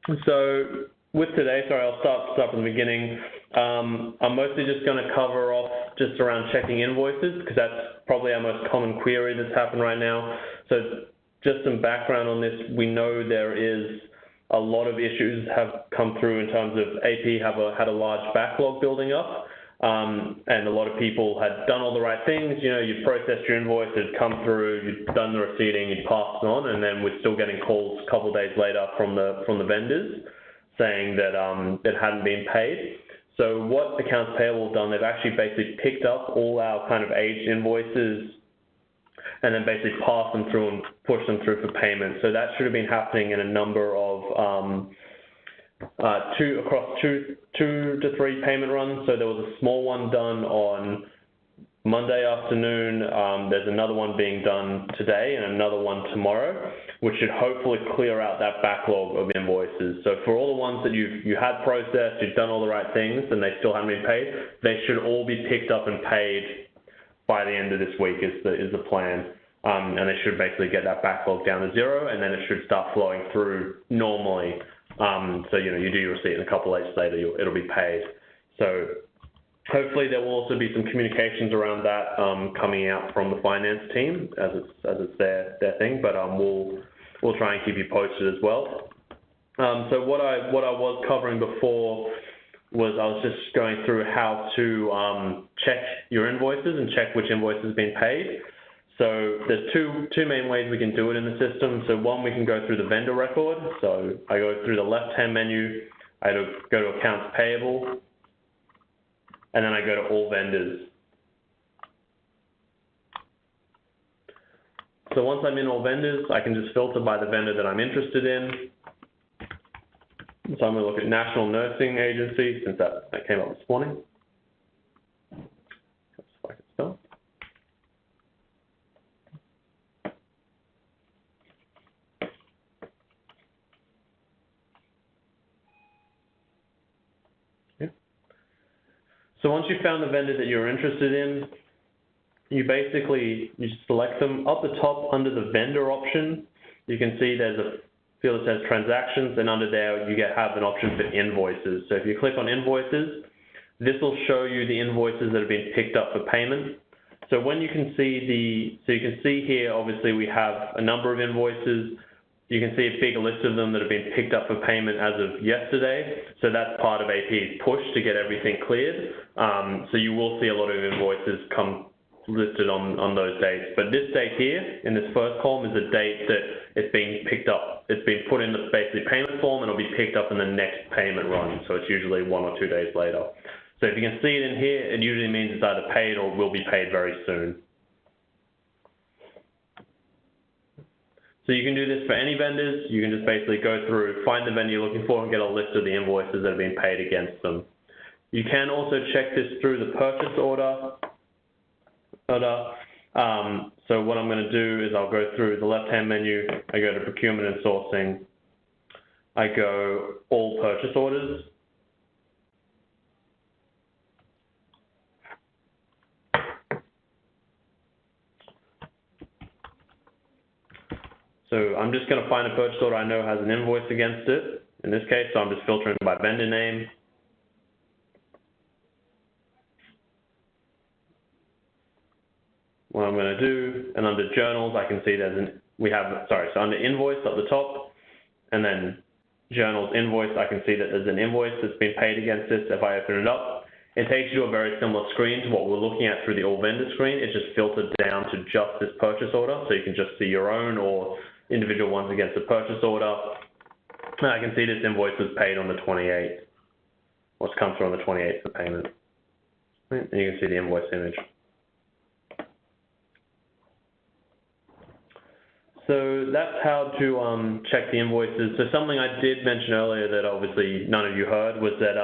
So with today, sorry, I'll start from the beginning. I'm mostly just going to cover off just around checking invoices because that's probably our most common query that's happened right now. So just some background on this. We know there is a lot of issues have come through in terms of AP had a large backlog building up. And a lot of people had done all the right things. You know, you'd processed your invoice, it'd come through, you'd done the receipting, you'd passed it on, and then we're still getting calls a couple of days later from the vendors saying that it hadn't been paid. So what accounts payable have done, they've actually basically picked up all our kind of aged invoices and then basically passed them through and pushed them through for payment. So that should have been happening in a number of across two to three payment runs. So there was a small one done on Monday afternoon. There's another one being done today and another one tomorrow, which should hopefully clear out that backlog of invoices. So for all the ones that you had processed, you've done all the right things, and they still haven't been paid, they should all be picked up and paid by the end of this week is the plan. And they should basically get that backlog down to zero, and then it should start flowing through normally. So, you know, you do your receipt and a couple of days later, it'll be paid. So hopefully there will also be some communications around that coming out from the finance team as it's their thing, but we'll try and keep you posted as well. So what I was covering before was I was just going through how to check your invoices and check which invoice has been paid. So there's two main ways we can do it in the system. So one, we can go through the vendor record. So I go through the left-hand menu, I go to accounts payable, and then I go to all vendors. So once I'm in all vendors, I can just filter by the vendor that I'm interested in. So I'm going to look at National Nursing Agency, since that came up this morning. So once you've found the vendor that you're interested in, you select them. Up the top under the vendor option, you can see there's a field that says transactions, and under there you have an option for invoices. So if you click on invoices, this will show you the invoices that have been picked up for payment. So when you can see you can see here, obviously we have a number of invoices. You can see a big list of them that have been picked up for payment as of yesterday. So that's part of AP's push to get everything cleared. So you will see a lot of invoices come listed on those dates. But this date here, in this first column, is the date that it's being picked up. It's been put in the basically payment form, and it'll be picked up in the next payment run. So it's usually 1 or 2 days later. So if you can see it in here, it usually means it's either paid or will be paid very soon. So you can do this for any vendors. You can just basically go through, find the vendor you're looking for, and get a list of the invoices that have been paid against them. You can also check this through the purchase order. So what I'm going to do is I'll go through the left-hand menu. I go to procurement and sourcing. I go all purchase orders. So I'm just going to find a purchase order I know has an invoice against it. In this case, so I'm just filtering by vendor name. What I'm going to do, and under journals, I can see so under invoice at the top, and then journals invoice, I can see that there's an invoice that's been paid against this. If I open it up, it takes you to a very similar screen to what we're looking at through the all vendor screen. It's just filtered down to just this purchase order, so you can just see your own or individual ones against the purchase order. And I can see this invoice was paid on the 28th. What's come through on the 28th for payment. And you can see the invoice image. So that's how to check the invoices. So something I did mention earlier that obviously none of you heard was that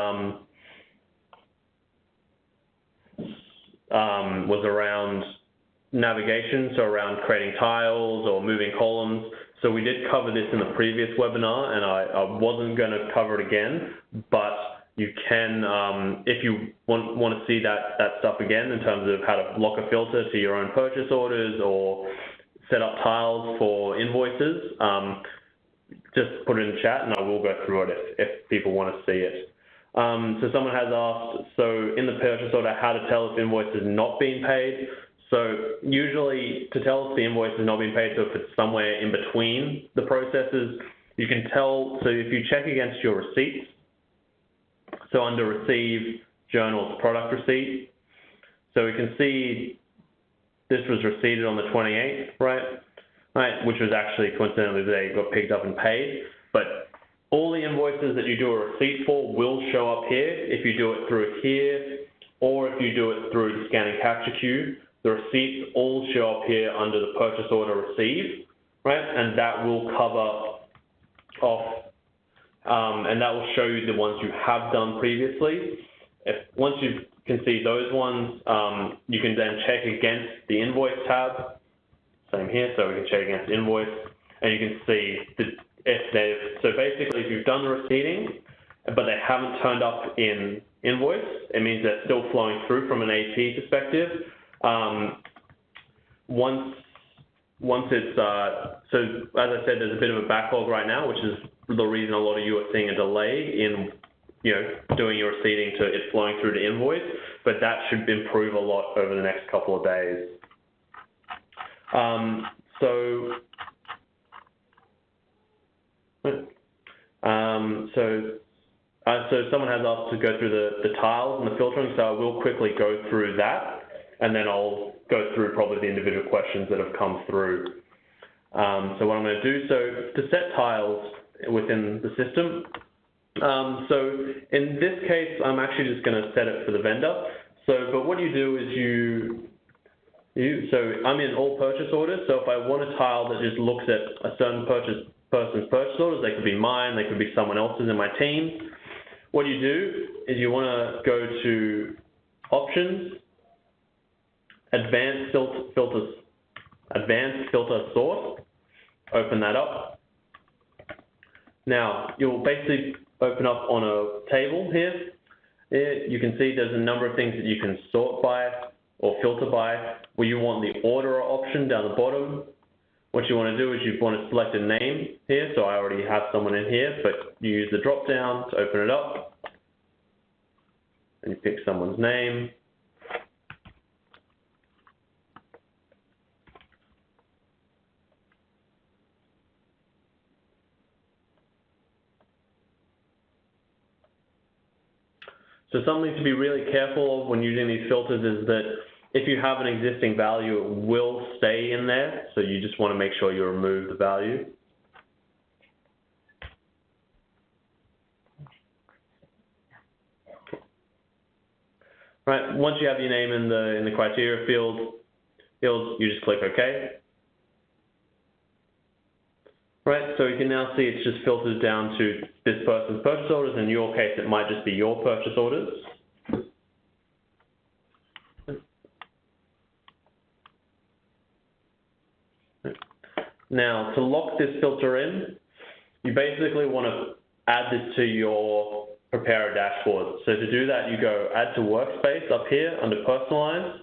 was around navigation, so around creating tiles or moving columns. So we did cover this in the previous webinar, and I wasn't going to cover it again, but you can, if you want to see that stuff again in terms of how to lock a filter to your own purchase orders or set up tiles for invoices, just put it in the chat and I will go through it if people want to see it. So someone has asked, so in the purchase order, how to tell if invoice is not being paid. So usually to tell if the invoice is not being paid, so if it's somewhere in between the processes, you can tell, so if you check against your receipts, so under receive, journals, product receipt, so we can see this was receipted on the 28th, right, which was actually coincidentally they got picked up and paid, but all the invoices that you do a receipt for will show up here if you do it through here, or if you do it through the scan and capture queue. The receipts all show up here under the purchase order received, right? And that will cover off, and that will show you the ones you have done previously. Once you can see those ones, you can then check against the invoice tab. Same here, so we can check against invoice, and you can see so basically if you've done the receipting, but they haven't turned up in invoice, it means they're still flowing through from an AP perspective. Once it's, so as I said, there's a bit of a backlog right now, which is the reason a lot of you are seeing a delay in, doing your receipting to it flowing through to invoice, but that should improve a lot over the next couple of days. So someone has asked to go through the tiles and the filtering, so I will quickly go through that, and then I'll go through probably the individual questions that have come through. So what I'm going to do, so to set tiles within the system, so in this case, I'm actually just going to set it for the vendor. But what you do is so I'm in all purchase orders, so if I want a tile that just looks at a certain person's purchase orders, they could be mine, they could be someone else's in my team. What you do is you want to go to Options, Advanced Filter Sort, open that up. Now, you'll basically open up on a table here. You can see there's a number of things that you can sort by or filter by, where you want the order option down the bottom. What you want to do is you want to select a name here, so I already have someone in here, but you use the drop down to open it up, and you pick someone's name. So something to be really careful of when using these filters is that if you have an existing value, it will stay in there. So you just want to make sure you remove the value. Right. Once you have your name in the criteria field, you just click OK. Right. So you can now see it's just filtered down to this person's purchase orders. In your case, it might just be your purchase orders. Now, to lock this filter in, you basically want to add this to your Prepare a dashboard. So to do that, you go Add to Workspace up here under Personalize.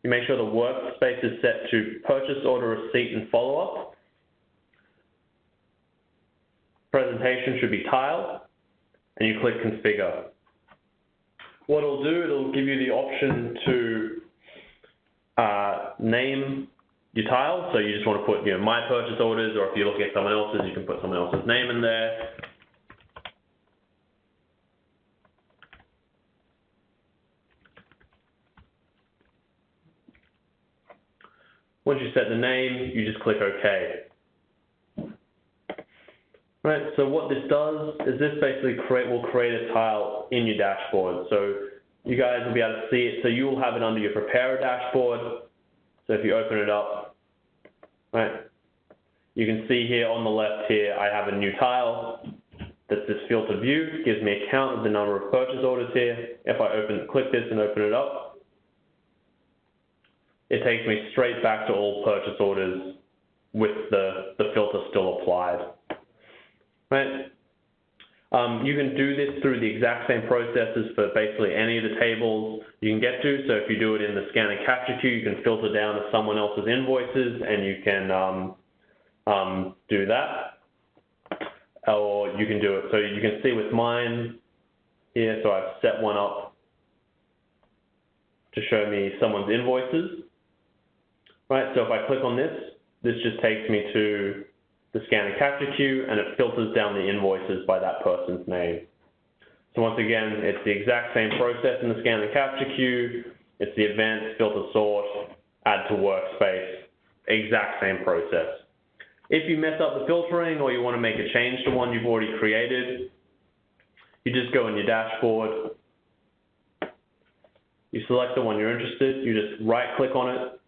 You make sure the workspace is set to Purchase Order Receipt and Follow-up. Presentation should be Tile, and you click Configure. What it'll do, it'll give you the option to name your tile. So you just want to put my purchase orders, or if you're looking at someone else's, you can put someone else's name in there. Once you set the name, you just click OK. Right, so what this does is this basically will create a tile in your dashboard. So you guys will be able to see it. So you will have it under your Prepare a dashboard. So if you open it up, right, you can see here on the left here, I have a new tile. That's this filter view. Gives me a count of the number of purchase orders here. If I click this and open it up, it takes me straight back to all purchase orders with the filter still applied. Right? You can do this through the exact same processes for basically any of the tables you can get to. So if you do it in the scan and capture queue, you can filter down to someone else's invoices, and you can do that, or you can do it. So you can see with mine here, so I've set one up to show me someone's invoices, right? So if I click on this, this just takes me to the scan and capture queue, and it filters down the invoices by that person's name. So once again, it's the exact same process in the scan and capture queue. It's the advanced filter sort, add to workspace, exact same process. If you mess up the filtering or you want to make a change to one you've already created, you just go in your dashboard, you select the one you're interested, you just right click on it,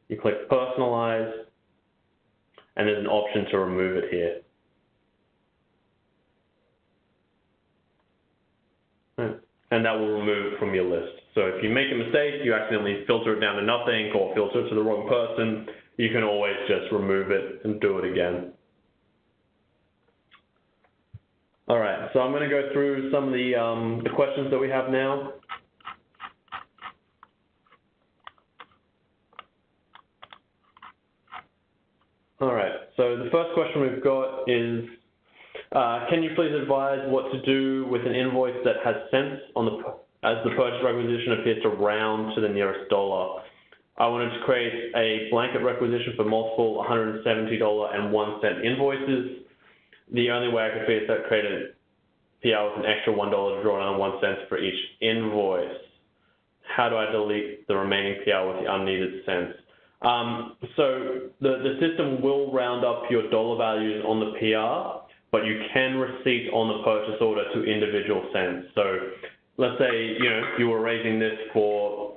you click personalize, and there's an option to remove it here. And that will remove it from your list. So if you make a mistake, you accidentally filter it down to nothing or filter it to the wrong person, you can always just remove it and do it again. All right, so I'm going to go through some of the questions that we have now. All right, so the first question we've got is, can you please advise what to do with an invoice that has cents on as the purchase requisition appears to round to the nearest dollar? I wanted to create a blanket requisition for multiple $170.01 invoices. The only way I could figure is to create a PR with an extra $1 to draw down 1 cent for each invoice. How do I delete the remaining PR with the unneeded cents? So the system will round up your dollar values on the PR, but you can receipt on the purchase order to individual cents. So let's say you were raising this for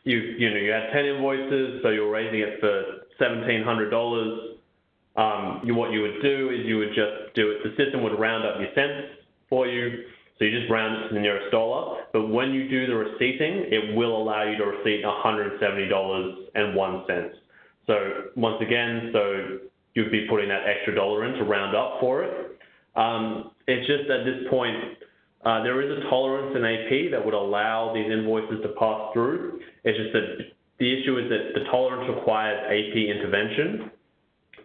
you had 10 invoices, so you're raising it for $1,700. What you would do is you would just do it. The system would round up your cents for you, so you just round it to the nearest dollar. But when you do the receipting, it will allow you to receipt $170.01. So once again, you'd be putting that extra dollar in to round up for it. It's just at this point, there is a tolerance in AP that would allow these invoices to pass through. It's just that the issue is that the tolerance requires AP intervention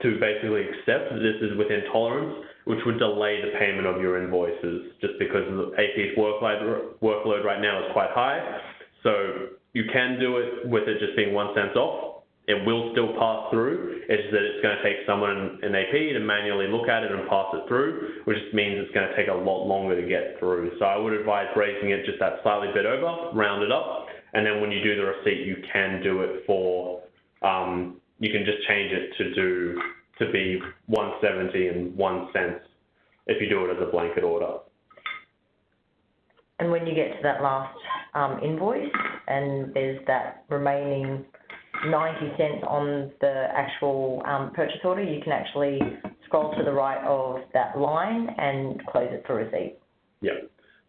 to basically accept that this is within tolerance, which would delay the payment of your invoices just because the AP's workload right now is quite high. So you can do it with it just being 1 cent off. It will still pass through. It's just that it's going to take someone in AP to manually look at it and pass it through, which means it's going to take a lot longer to get through. So I would advise raising it just that slightly bit over, round it up, and then when you do the receipt, you can do it for, you can just change it to be 170.01 if you do it as a blanket order. And when you get to that last invoice and there's that remaining 90 cents on the actual purchase order, you can actually scroll to the right of that line and close it for receipt. Yeah.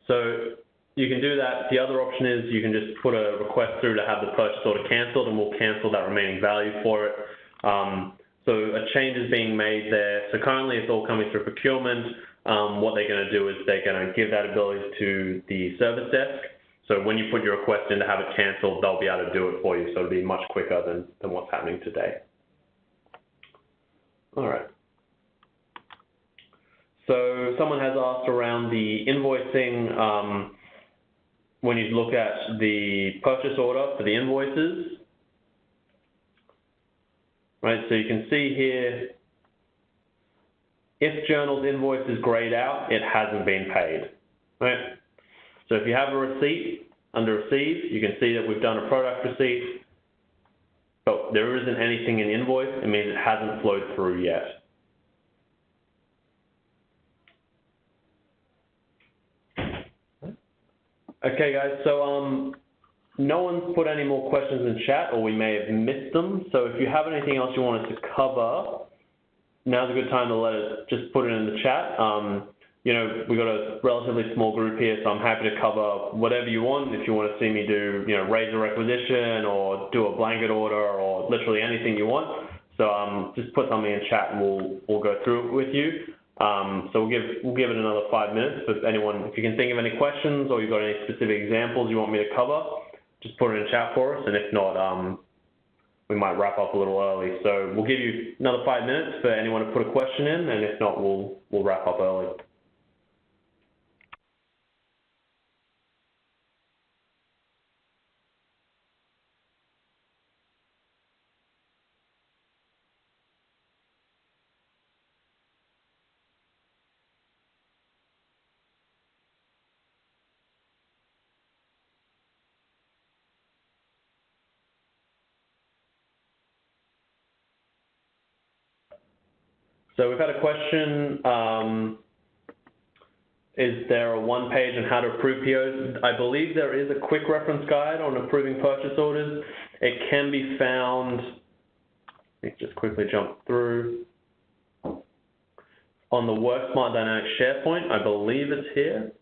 So you can do that. The other option is you can just put a request through to have the purchase order cancelled, and we'll cancel that remaining value for it. So a change is being made there. So currently it's all coming through procurement. What they're going to do is they're going to give that ability to the service desk. So when you put your request in to have it cancelled, they'll be able to do it for you. So it'll be much quicker than what's happening today. All right. So someone has asked around the invoicing. When you look at the purchase order for the invoices, right? So you can see here, if Journal's invoice is grayed out, it hasn't been paid, right? So if you have a receipt under receive, you can see that we've done a product receipt, but there isn't anything in invoice. It means it hasn't flowed through yet. Okay, guys, so no one's put any more questions in chat, or we may have missed them. So if you have anything else you want us to cover, now's a good time to just put it in the chat. We've got a relatively small group here, so I'm happy to cover whatever you want. If you want to see me do, raise a requisition or do a blanket order or literally anything you want. So just put something in chat and we'll go through it with you. So we'll give it another 5 minutes. But if you can think of any questions or you've got any specific examples you want me to cover, just put it in chat for us. And if not, we might wrap up a little early. So we'll give you another 5 minutes for anyone to put a question in, and if not, we'll wrap up early. So we've had a question, is there a one-page on how to approve POs? I believe there is a quick reference guide on approving purchase orders. It can be found, let me just quickly jump through, on the Worksmart Dynamics SharePoint. I believe it's here.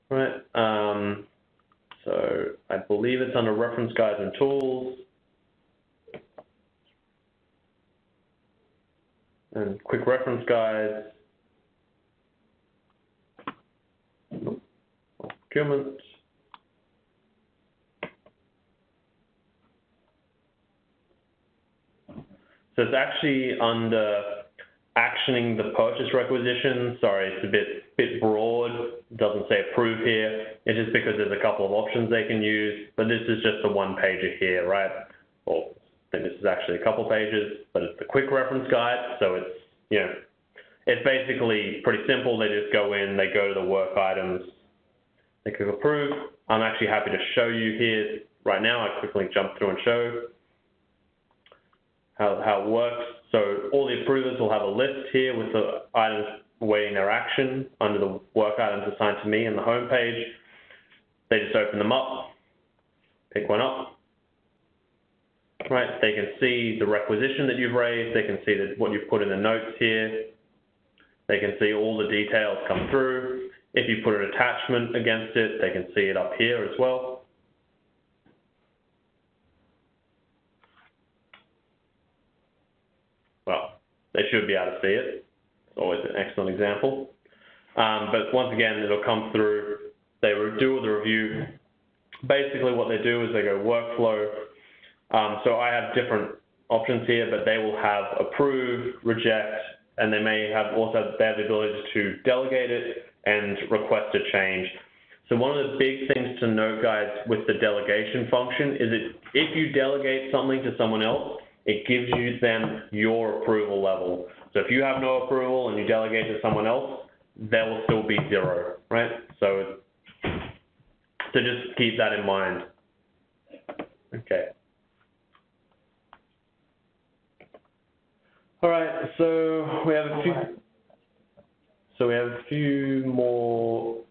Right. So I believe it's under Reference Guides and Tools. And Quick Reference Guides. Procurement. So it's actually under actioning the purchase requisition. Sorry, it's a bit broad. It doesn't say approve here. It's just because there's a couple of options they can use, but this is just the one pager here, right? Well, I think this is actually a couple pages, but it's the quick reference guide. So it's, you know, it's basically pretty simple. They just go in, they go to the work items, they click approve. I'm actually happy to show you here right now. I quickly jump through and show how it works. So all the approvers will have a list here with the items awaiting their action under the work items assigned to me in the home page. They just open them up, pick one up. Right, they can see the requisition that you've raised. They can see what you've put in the notes here. They can see all the details come through. If you put an attachment against it, they can see it up here as well. Well, they should be able to see it. It's always an excellent example. But once again, it'll come through. They do the review. Basically what they do is they go workflow. So I have different options here, but they will have approve, reject, and they may have also they have the ability to delegate it and request a change. So one of the big things to note, guys, with the delegation function is that if you delegate something to someone else, it gives you them your approval level. So if you have no approval and you delegate to someone else, there will still be 0, right? So just keep that in mind. Okay. All right, so we have a few more.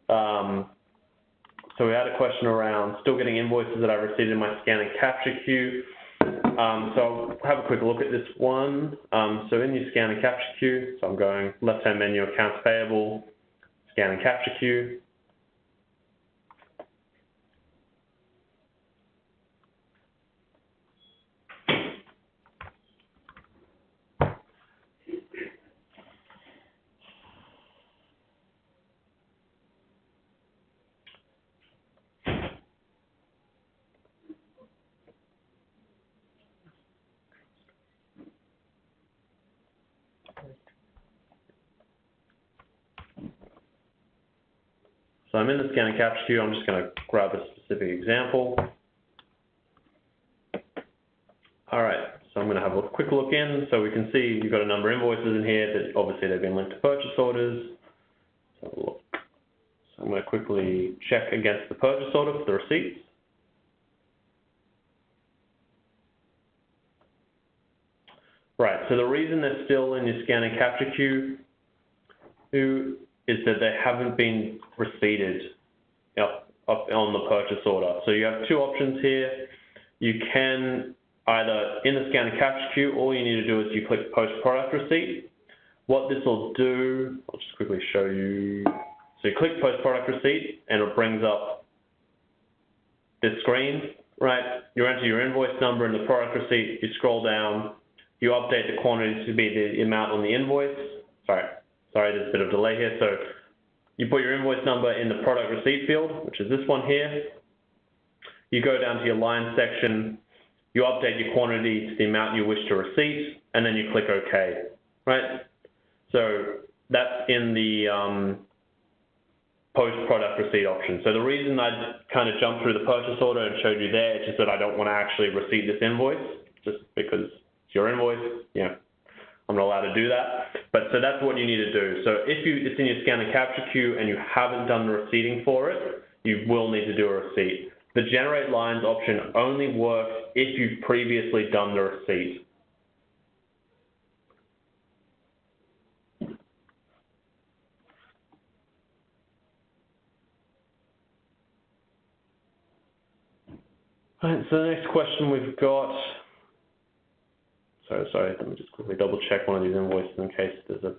So we had a question around still getting invoices that I received in my scan and capture queue. So I'll have a quick look at this one. So in your scan and capture queue, so I'm going left-hand menu, accounts payable, scan and capture queue. So I'm in the scan and capture queue. I'm just going to grab a specific example. All right, so I'm going to have a quick look in. So we can see you've got a number of invoices in here that obviously they've been linked to purchase orders. So I'm going to quickly check against the purchase order for the receipts. Right, so the reason they're still in your scan and capture queue is that they haven't been receipted up on the purchase order. So you have two options here. You can either, in the scan and capture queue, all you need to do is you click post product receipt. What this will do, I'll just quickly show you. So you click post product receipt and it brings up this screen, right? You enter your invoice number in the product receipt, you scroll down, you update the quantity to be the amount on the invoice. Sorry, there's a bit of delay here. So you put your invoice number in the product receipt field, which is this one here. You go down to your line section, you update your quantity to the amount you wish to receipt, and then you click OK, right? So that's in the post-product receipt option. So the reason I kind of jumped through the purchase order and showed you there is just that I don't want to actually receipt this invoice, just because it's your invoice, I'm not allowed to do that. But so that's what you need to do. So if it's in your scan and capture queue and you haven't done the receipting for it, you will need to do a receipt. The generate lines option only works if you've previously done the receipt. All right, so the next question we've got, sorry, let me just quickly double check one of these invoices in case there's a,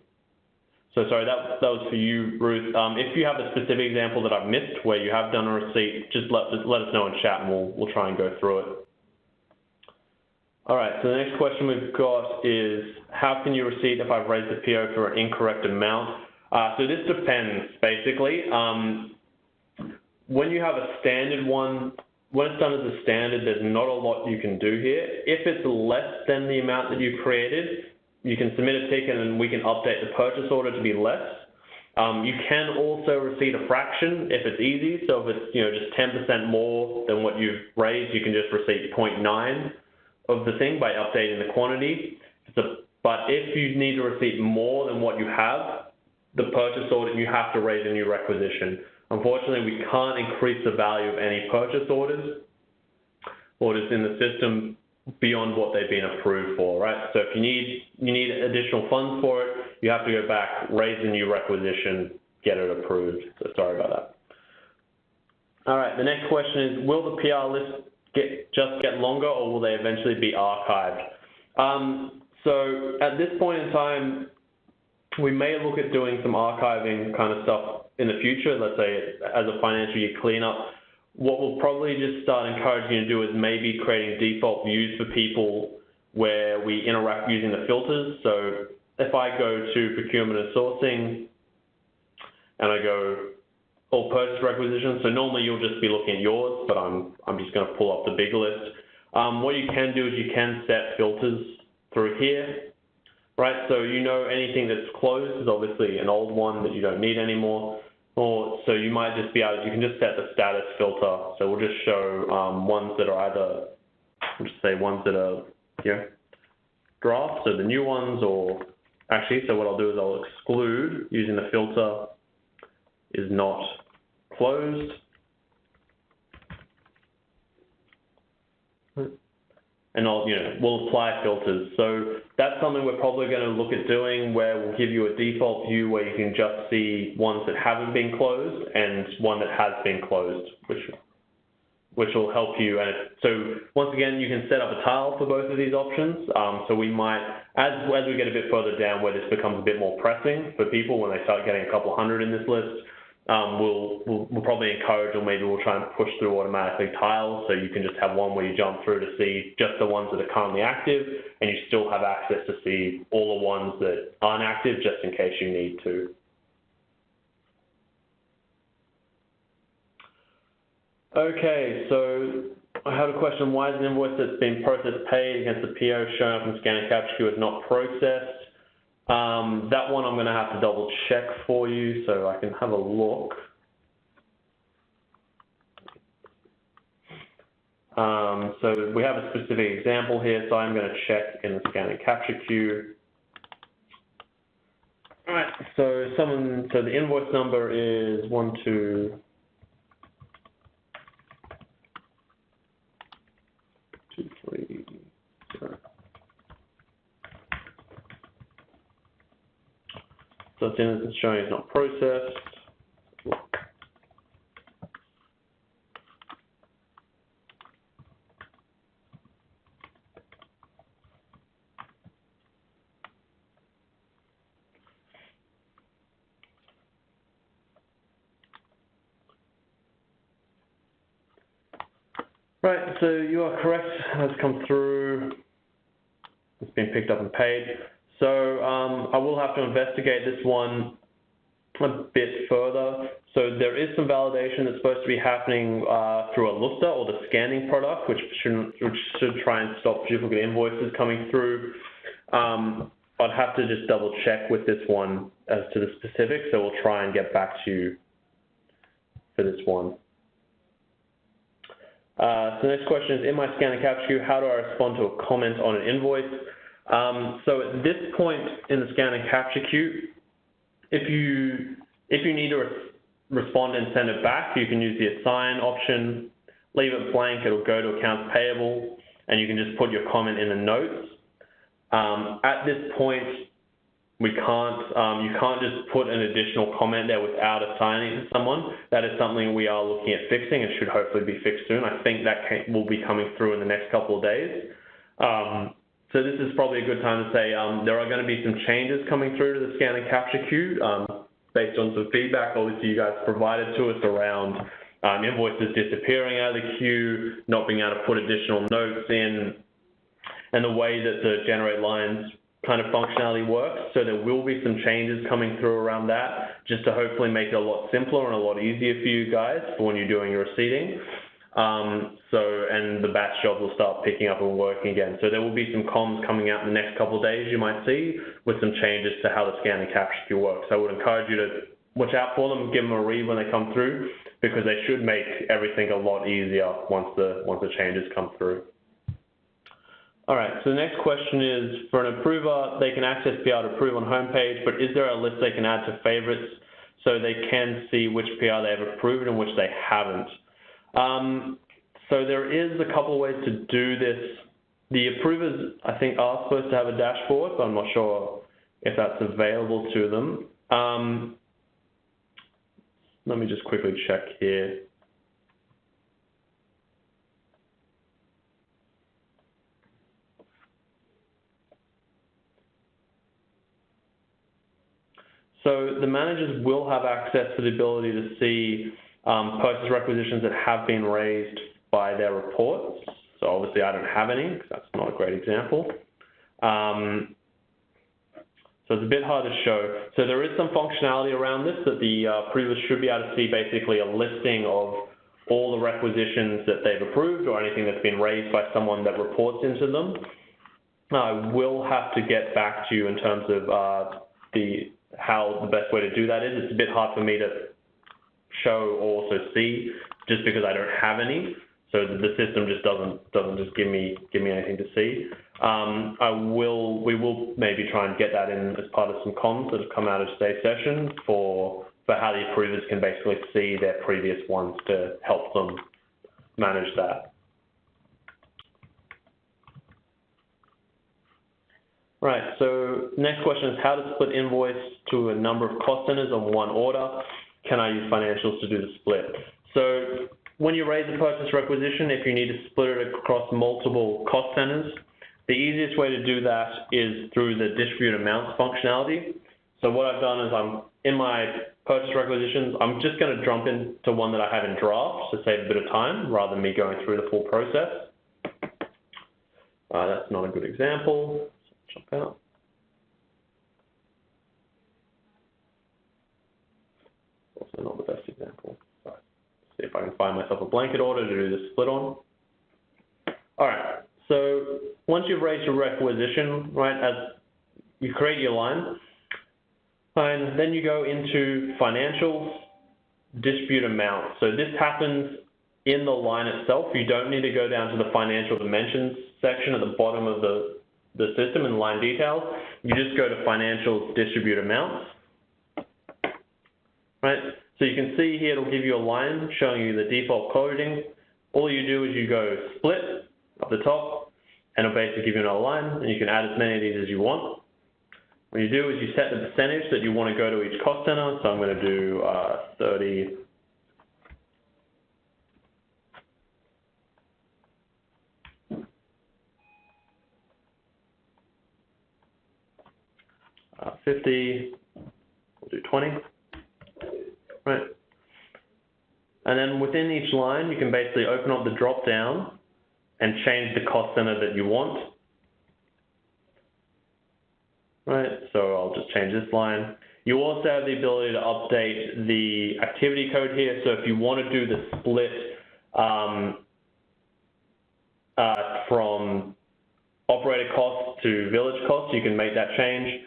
so sorry, that was for you, Ruth. If you have a specific example that I've missed where you have done a receipt, just let us know in chat and we'll try and go through it. All right, so the next question we've got is, how can you receipt if I've raised the PO for an incorrect amount? So this depends, basically. When you have a standard one, when it's done as a standard, there's not a lot you can do here. If it's less than the amount that you created, you can submit a ticket and we can update the purchase order to be less. You can also receipt a fraction if it's easy. So if it's just 10% more than what you've raised, you can just receipt 0.9 of the thing by updating the quantity. But if you need to receipt more than what you have, the purchase order, you have to raise a new requisition. Unfortunately, we can't increase the value of any purchase orders in the system beyond what they've been approved for, right? So if you need additional funds for it, you have to go back, raise a new requisition, get it approved. So sorry about that. All right, the next question is, will the PR list just get longer or will they eventually be archived? So at this point in time, we may look at doing some archiving kind of stuff in the future, let's say as a financial year cleanup. What we'll probably just start encouraging you to do is maybe creating default views for people where we interact using the filters. So if I go to procurement and sourcing and I go all purchase requisitions, so normally you'll just be looking at yours, but I'm just going to pull up the big list. What you can do is you can set filters through here. Right, so anything that's closed is obviously an old one that you don't need anymore. Or so you might just be able, you can just set the status filter. So we'll just show ones that are either, we'll just say ones that are drafts, so the new ones, or actually, so what I'll do is I'll exclude using the filter is not closed. And we'll apply filters. So that's something we're probably going to look at doing, where we'll give you a default view where you can just see ones that haven't been closed and one that has been closed, which will help you. And so once again, you can set up a tile for both of these options. So we might, as we get a bit further down where this becomes a bit more pressing for people when they start getting a couple hundred in this list, we'll probably encourage, or maybe we'll try and push through automatically tiles, so you can just have one where you jump through to see just the ones that are currently active, and you still have access to see all the ones that aren't active just in case you need to. Okay, so I have a question. Why is an invoice that's been processed paid against the PO showing up in scan and capture queue as not processed? That one I'm going to have to double check for you so I can have a look. So we have a specific example here, so I'm going to check in the scan and capture queue. All right, so the invoice number is 12230. So it's showing it's not processed. Right, so you are correct. Has come through. It's been picked up and paid. So I will have to investigate this one a bit further. So there is some validation that's supposed to be happening through a Lustre or the scanning product, which should try and stop duplicate invoices coming through. I'd have to just double check with this one as to the specifics, so we'll try and get back to you for this one. So the next question is, in my scan and capture queue, how do I respond to a comment on an invoice? So at this point in the scan and capture queue, if you need to respond and send it back, you can use the assign option, leave it blank, it'll go to accounts payable, and you can just put your comment in the notes. At this point, you can't just put an additional comment there without assigning it to someone. That is something we are looking at fixing and should hopefully be fixed soon. I think that will be coming through in the next couple of days. So this is probably a good time to say there are going to be some changes coming through to the scan and capture queue based on some feedback obviously you guys provided to us around invoices disappearing out of the queue, not being able to put additional notes in, and the way that the generate lines kind of functionality works. So there will be some changes coming through around that, just to hopefully make it a lot simpler and a lot easier for you guys for when you're doing your receipting. And the batch jobs will start picking up and working again. So there will be some comms coming out in the next couple of days, you might see, with some changes to how the scan and capture queue works. So I would encourage you to watch out for them, give them a read when they come through, because they should make everything a lot easier once the changes come through. All right, so the next question is, for an approver, they can access PR to approve on homepage, but is there a list they can add to favorites so they can see which PR they have approved and which they haven't? So there is a couple of ways to do this. The approvers, I think, are supposed to have a dashboard, but I'm not sure if that's available to them. Let me just quickly check here. So the managers will have access to the ability to see purchase requisitions that have been raised by their reports. So obviously I don't have any, because that's not a great example. So it's a bit hard to show. So there is some functionality around this that the approvers should be able to see, basically a listing of all the requisitions that they've approved or anything that's been raised by someone that reports into them. I will have to get back to you in terms of how the best way to do that is. It's a bit hard for me to show or also see, just because I don't have any. So the system just doesn't just give me anything to see. We will maybe try and get that in as part of some comms that have come out of today's session for how the approvers can basically see their previous ones to help them manage that. Right, so next question is how to split invoice to a number of cost centers on one order. Can I use financials to do the split? So when you raise a purchase requisition, if you need to split it across multiple cost centers, the easiest way to do that is through the distribute amounts functionality. So what I've done is in my purchase requisitions, I'm just going to jump into one that I have in draft to save a bit of time rather than me going through the full process. That's not a good example. Jump out. Also not the best example. So see if I can find myself a blanket order to do the split on. All right, so once you've raised your requisition, right, as you create your line, and then you go into financials, distribute amount. So this happens in the line itself. You don't need to go down to the financial dimensions section at the bottom of the system in line details. You just go to financials, distribute amounts, right? So you can see here it'll give you a line showing you the default coding. All you do is you go split up the top, and it'll basically give you another line, and you can add as many of these as you want. What you do is you set the percentage that you want to go to each cost center. So I'm going to do 30. $50, we'll do 20, right? And then within each line, you can basically open up the drop down and change the cost center that you want, right? So I'll just change this line. You also have the ability to update the activity code here. So if you want to do the split from operator costs to village costs, you can make that change.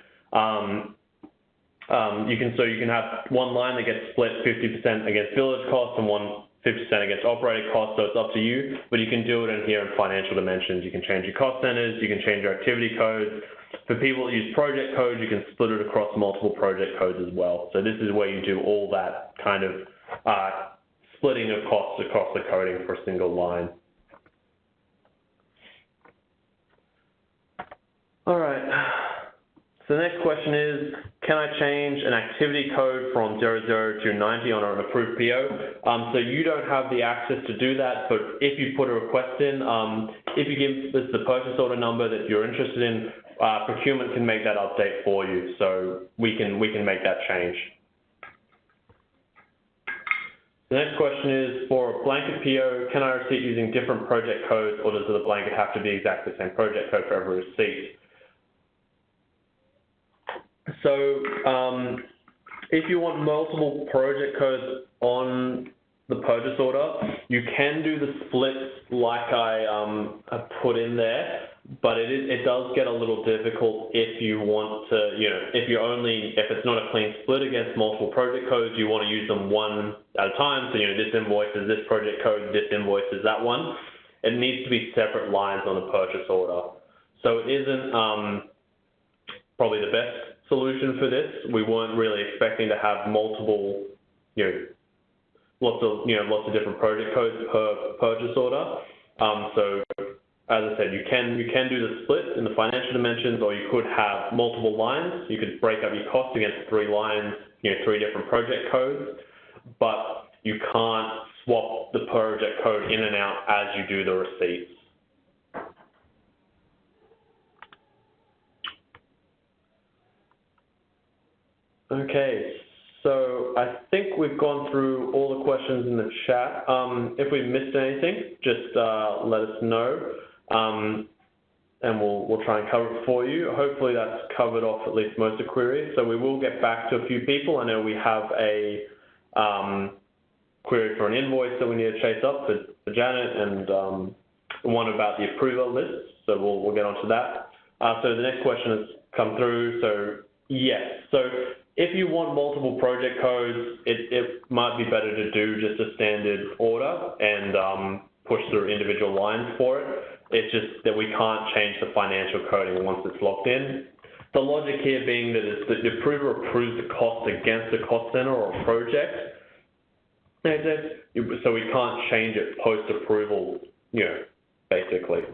You can have one line that gets split 50% against village costs and 50% against operator costs, so it's up to you, but you can do it in here in financial dimensions. You can change your cost centers, you can change your activity codes. For people that use project codes, you can split it across multiple project codes as well. So this is where you do all that kind of splitting of costs across the coding for a single line. All right. So the next question is, can I change an activity code from 00 to 90 on an approved PO? So you don't have the access to do that, but if you put a request in, if you give us the purchase order number that you're interested in, procurement can make that update for you. So we can make that change. The next question is, for a blanket PO, can I receipt using different project codes, or does the blanket have to be exactly the same project code for every receipt? So if you want multiple project codes on the purchase order, you can do the splits like I put in there, but it does get a little difficult if you want to, if it's not a clean split against multiple project codes, you want to use them one at a time. So, this invoice is this project code, this invoice is that one. It needs to be separate lines on the purchase order. So it isn't probably the best solution for this. We weren't really expecting to have multiple, lots of different project codes per purchase order. So as I said, you can do the split in the financial dimensions, or you could have multiple lines. You could break up your cost against 3 lines, 3 different project codes, but you can't swap the project code in and out as you do the receipts. Okay, so I think we've gone through all the questions in the chat. If we missed anything, just let us know, and we'll try and cover it for you. Hopefully that's covered off at least most of the queries. So we will get back to a few people. I know we have a query for an invoice that we need to chase up for Janet, and one about the approval list. So we'll get onto that. So the next question has come through. So yes, so if you want multiple project codes, it might be better to do just a standard order and push through individual lines for it. It's just that we can't change the financial coding once it's locked in. The logic here being that the approver approves the cost against a cost center or a project. So we can't change it post-approval, basically.